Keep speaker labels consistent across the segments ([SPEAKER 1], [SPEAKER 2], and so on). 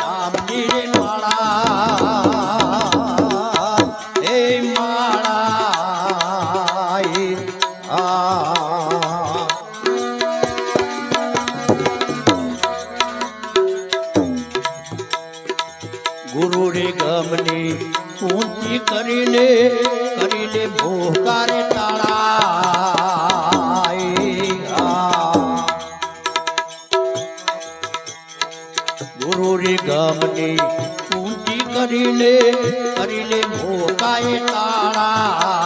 [SPEAKER 1] નામની રે માળા એ માળા ગુરુ રે ગમની ઊંચી કરીને ભોકારે તાળા ગુરુ રે ગમની ઊંચી કરીને ભોકાએ તાળા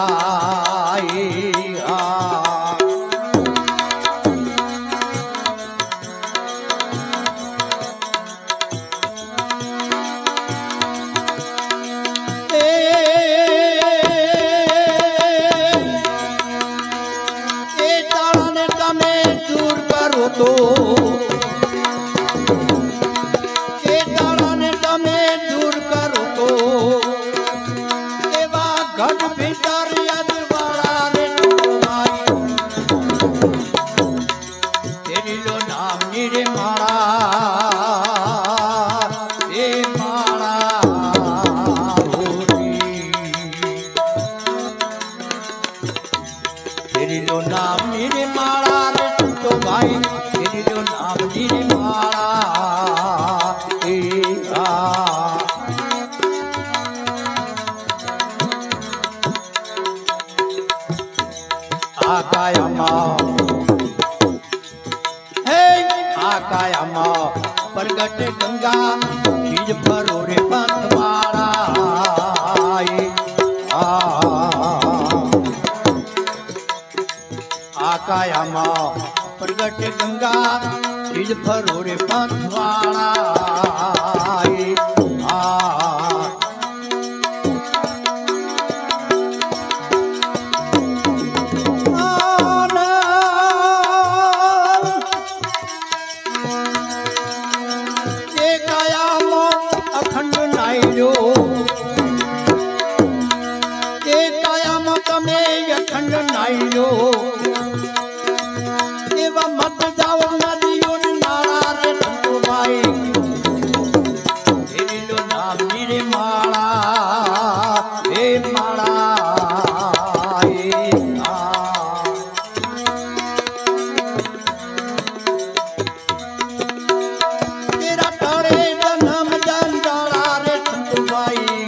[SPEAKER 1] તો એ દાડાને તમે દૂર કરો તો એવા ઘટ ભીતર યાદવાળા રે તેરી લો નામની રે માળા એ માળા તેરી લો નામની રે માળા રે તો ભાઈ નામની રે માળા એ કાયામાં પ્રગટ ગંગા બીજ ભરો રે પંથવાળા કાયામાં પ્રગટ ગંગા બીજ ભરો રે પંથવાળા અખંડ નાયરો એ કાયામાં તમે અખંડ નાયરો એવા મત જાઓ નદીઓ નાળા રે સંતોભાઈ એની લો નામની રે માળા એ માળા તેરા તળે જન્મ જંજાળા રે સંતોભાઈ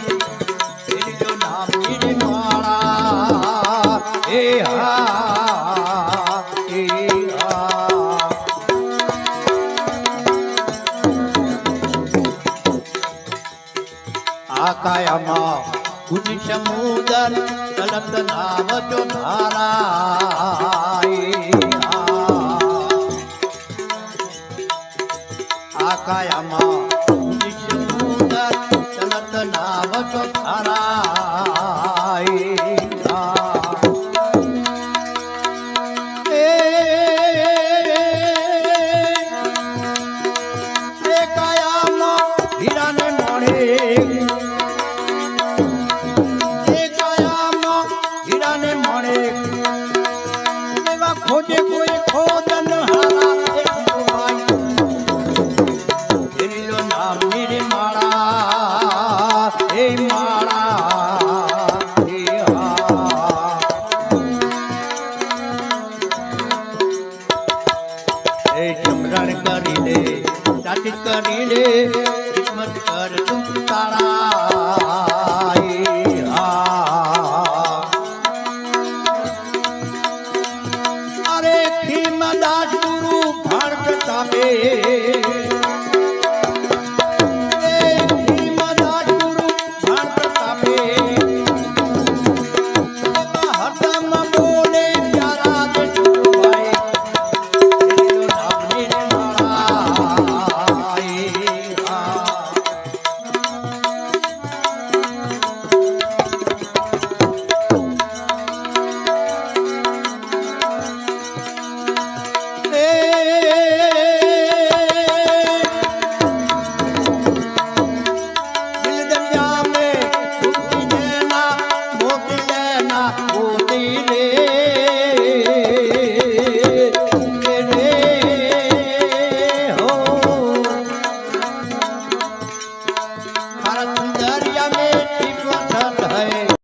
[SPEAKER 1] એની લો નામની રે માળા એ કાયામાં ગુજ સમુદર તલત નાવ જો ધારા કાયામાં ગુજ સમુદર તલત નાવ જો ધારા કાયામાં હીરાને મળે ખોજે કોઈ ખોદન હારા તેરી લો નામની રે માળા એ માળા એ જમરણ કરી દે સાચી કરી દે કિસ્મત કર તું તારા દાસ ગુરુ ભારત તાપે દાસ ગુરુ ભારત તાપે હરદમ બોલે પ્યારા દે ભાઈ નામની રે માળા મારા સુંદરિયા મેં